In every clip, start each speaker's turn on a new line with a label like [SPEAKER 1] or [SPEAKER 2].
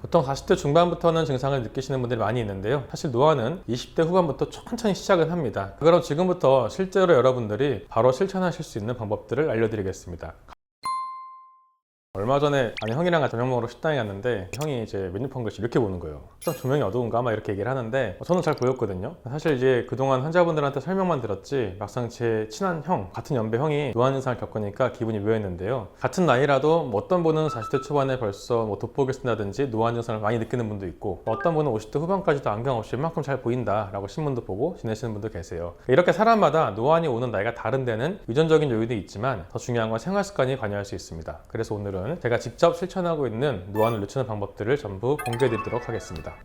[SPEAKER 1] 보통 40대 중반부터는 증상을 느끼시는 분들이 많이 있는데요. 사실 노안은 20대 후반부터 천천히 시작은 합니다. 그럼 지금부터 실제로 여러분들이 바로 실천하실 수 있는 방법들을 알려드리겠습니다. 얼마 전에 형이랑 같이 저녁 먹으러 식당에 갔는데 형이 이제 메뉴판 글씨 이렇게 보는 거예요. 식당 조명이 어두운가 막 이렇게 얘기를 하는데 저는 잘 보였거든요. 사실 이제 그동안 환자분들한테 설명만 들었지 막상 제 친한 형, 같은 연배 형이 노안 증상을 겪으니까 기분이 묘했는데요. 같은 나이라도 어떤 분은 40대 초반에 벌써 돋보기를 쓴다든지 노안 증상을 많이 느끼는 분도 있고, 어떤 분은 50대 후반까지도 안경 없이 이만큼 잘 보인다 라고 신문도 보고 지내시는 분도 계세요. 이렇게 사람마다 노안이 오는 나이가 다른 데는 유전적인 요인도 있지만 더 중요한 건 생활 습관이 관여할 수 있습니다. 그래서 오늘은 제가 직접 실천하고 있는 노안을 늦추는 방법들을 전부 공개해 드리도록 하겠습니다.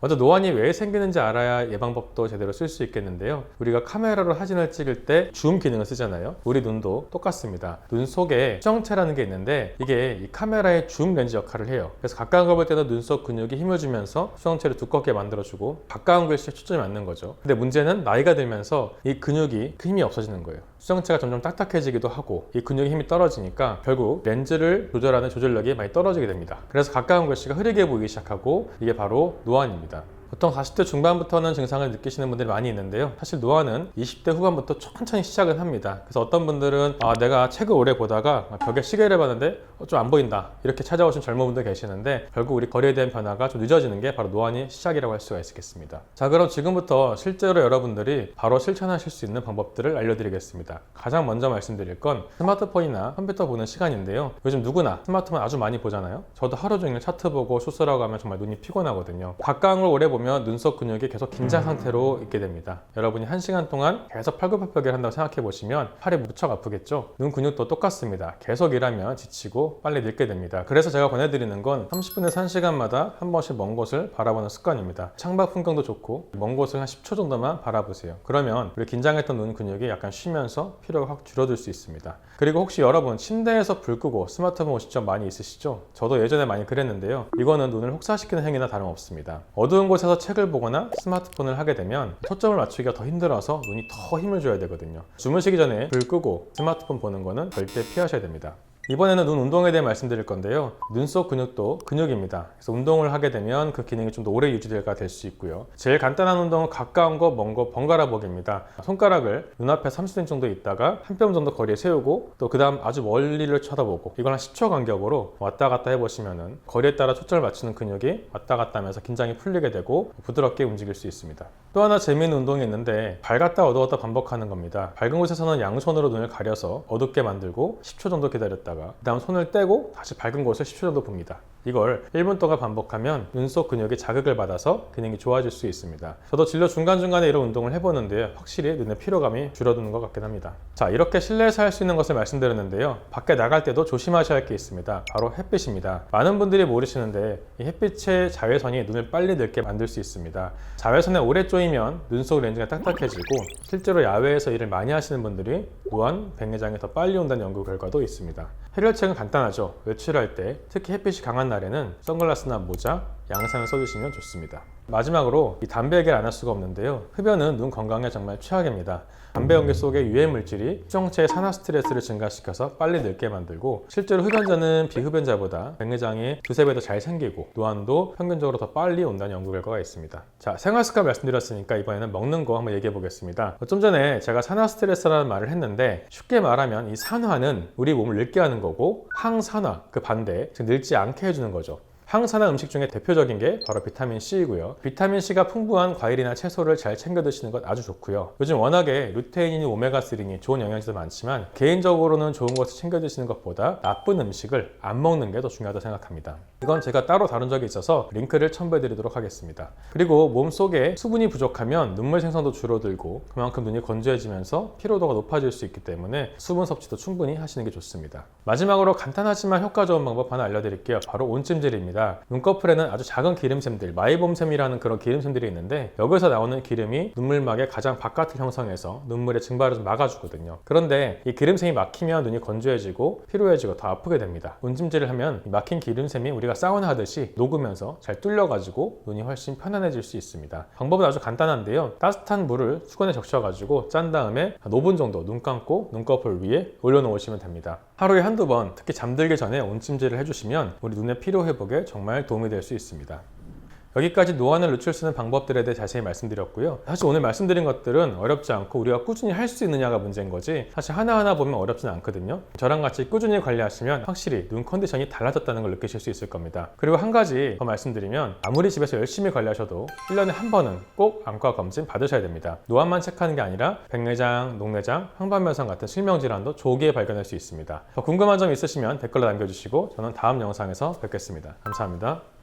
[SPEAKER 1] 먼저 노안이 왜 생기는지 알아야 예방법도 제대로 쓸 수 있겠는데요. 우리가 카메라로 사진을 찍을 때 줌 기능을 쓰잖아요. 우리 눈도 똑같습니다. 눈 속에 수정체라는 게 있는데 이게 이 카메라의 줌 렌즈 역할을 해요. 그래서 가까운 걸 볼 때는 눈 속 근육이 힘을 주면서 수정체를 두껍게 만들어주고 가까운 글씨에 초점이 맞는 거죠. 근데 문제는 나이가 들면서 이 근육이 그 힘이 없어지는 거예요. 수정체가 점점 딱딱해지기도 하고 이 근육의 힘이 떨어지니까 결국 렌즈를 조절하는 조절력이 많이 떨어지게 됩니다. 그래서 가까운 글씨가 흐리게 보이기 시작하고 이게 바로 노안입니다. 보통 40대 중반부터는 증상을 느끼시는 분들이 많이 있는데요. 사실 노안은 20대 후반부터 천천히 시작은 합니다. 그래서 어떤 분들은 내가 책을 오래 보다가 벽에 시계를 봤는데 좀 안 보인다 이렇게 찾아오신 젊은 분들 계시는데 결국 우리 거리에 대한 변화가 좀 늦어지는 게 바로 노안의 시작이라고 할 수가 있겠습니다. 자, 그럼 지금부터 실제로 여러분들이 바로 실천하실 수 있는 방법들을 알려드리겠습니다. 가장 먼저 말씀드릴 건 스마트폰이나 컴퓨터 보는 시간인데요. 요즘 누구나 스마트폰 아주 많이 보잖아요. 저도 하루 종일 차트 보고 쇼스라고 하면 정말 눈이 피곤하거든요. 가까운 걸 오래 보면 눈썹 근육이 계속 긴장 상태로 있게 됩니다. 여러분이 1시간 동안 계속 팔굽혀펴기를 한다고 생각해 보시면 팔이 무척 아프겠죠? 눈 근육도 똑같습니다. 계속 일하면 지치고 빨리 늙게 됩니다. 그래서 제가 권해드리는 건 30분에서 1시간마다 한 번씩 먼 곳을 바라보는 습관입니다. 창밖 풍경도 좋고 먼 곳을 한 10초 정도만 바라보세요. 그러면 우리 긴장했던 눈 근육이 약간 쉬면서 피로가 확 줄어들 수 있습니다. 그리고 혹시 여러분 침대에서 불 끄고 스마트폰 보실 적 많이 있으시죠? 저도 예전에 많이 그랬는데요. 이거는 눈을 혹사시키는 행위나 다름없습니다. 어두운 곳에서 책을 보거나 스마트폰을 하게 되면 초점을 맞추기가 더 힘들어서 눈이 더 힘을 줘야 되거든요. 주무시기 전에 불 끄고 스마트폰 보는 거는 절대 피하셔야 됩니다. 이번에는 눈 운동에 대해 말씀드릴 건데요. 눈속 근육도 근육입니다. 그래서 운동을 하게 되면 그 기능이 좀 더 오래 유지가 될 수 있고요. 제일 간단한 운동은 가까운 거, 먼 거 번갈아 보기입니다. 손가락을 눈앞에 30cm 정도 있다가 한 뼘 정도 거리에 세우고 또 그 다음 아주 멀리를 쳐다보고 이걸 한 10초 간격으로 왔다 갔다 해보시면은 거리에 따라 초점을 맞추는 근육이 왔다 갔다 하면서 긴장이 풀리게 되고 부드럽게 움직일 수 있습니다. 또 하나 재미있는 운동이 있는데 밝았다 어두웠다 반복하는 겁니다. 밝은 곳에서는 양손으로 눈을 가려서 어둡게 만들고 10초 정도 기다렸다가 그 다음 손을 떼고 다시 밝은 곳을 10초 정도 봅니다. 이걸 1분 동안 반복하면 눈속 근육이 자극을 받아서 기능이 좋아질 수 있습니다. 저도 진료 중간중간에 이런 운동을 해보는데요. 확실히 눈의 피로감이 줄어드는 것 같긴 합니다. 자, 이렇게 실내에서 할 수 있는 것을 말씀드렸는데요. 밖에 나갈 때도 조심하셔야 할 게 있습니다. 바로 햇빛입니다. 많은 분들이 모르시는데 이 햇빛의 자외선이 눈을 빨리 늙게 만들 수 있습니다. 자외선에 오래 쪼이면 눈속 렌즈가 딱딱해지고 실제로 야외에서 일을 많이 하시는 분들이 노안, 백내장이 더 빨리 온다는 연구 결과도 있습니다. 해결책은 간단하죠. 외출할 때 특히 햇빛이 강한 날에는 선글라스나 모자, 양산을 써주시면 좋습니다. 마지막으로 이 담배 얘기를 안 할 수가 없는데요. 흡연은 눈 건강에 정말 최악입니다. 담배 연기 속의 유해 물질이 수정체의 산화 스트레스를 증가시켜서 빨리 늙게 만들고 실제로 흡연자는 비흡연자보다 백내장이 두세 배 더 잘 생기고 노안도 평균적으로 더 빨리 온다는 연구 결과가 있습니다. 자, 생활습관 말씀드렸으니까 이번에는 먹는 거 한번 얘기해 보겠습니다. 좀 전에 제가 산화 스트레스라는 말을 했는데 쉽게 말하면 이 산화는 우리 몸을 늙게 하는 거고 항산화, 그 반대, 즉 늙지 않게 해주는 거죠. 항산화 음식 중에 대표적인 게 바로 비타민C이고요. 비타민C가 풍부한 과일이나 채소를 잘 챙겨 드시는 것 아주 좋고요. 요즘 워낙에 루테인이니 오메가3니 좋은 영양제도 많지만 개인적으로는 좋은 것을 챙겨 드시는 것보다 나쁜 음식을 안 먹는 게 더 중요하다고 생각합니다. 이건 제가 따로 다룬 적이 있어서 링크를 첨부해 드리도록 하겠습니다. 그리고 몸속에 수분이 부족하면 눈물 생성도 줄어들고 그만큼 눈이 건조해지면서 피로도가 높아질 수 있기 때문에 수분 섭취도 충분히 하시는 게 좋습니다. 마지막으로 간단하지만 효과 좋은 방법 하나 알려드릴게요. 바로 온찜질입니다. 눈꺼풀에는 아주 작은 기름샘들, 마이봄샘이라는 그런 기름샘들이 있는데 여기서 나오는 기름이 눈물막의 가장 바깥을 형성해서 눈물의 증발을 좀 막아주거든요. 그런데 이 기름샘이 막히면 눈이 건조해지고 피로해지고 더 아프게 됩니다. 온찜질을 하면 이 막힌 기름샘이 우리가 사우나 하듯이 녹으면서 잘 뚫려가지고 눈이 훨씬 편안해질 수 있습니다. 방법은 아주 간단한데요. 따뜻한 물을 수건에 적셔가지고 짠 다음에 한 5분 정도 눈 감고 눈꺼풀 위에 올려놓으시면 됩니다. 하루에 한두 번, 특히 잠들기 전에 온찜질을 해주시면 우리 눈의 피로 회복에 정말 도움이 될 수 있습니다. 여기까지 노안을 늦출 수 있는 방법들에 대해 자세히 말씀드렸고요. 사실 오늘 말씀드린 것들은 어렵지 않고 우리가 꾸준히 할 수 있느냐가 문제인 거지 사실 하나하나 보면 어렵지는 않거든요. 저랑 같이 꾸준히 관리하시면 확실히 눈 컨디션이 달라졌다는 걸 느끼실 수 있을 겁니다. 그리고 한 가지 더 말씀드리면 아무리 집에서 열심히 관리하셔도 1년에 한 번은 꼭 안과 검진 받으셔야 됩니다. 노안만 체크하는 게 아니라 백내장, 녹내장, 황반변성 같은 실명 질환도 조기에 발견할 수 있습니다. 더 궁금한 점 있으시면 댓글로 남겨주시고 저는 다음 영상에서 뵙겠습니다. 감사합니다.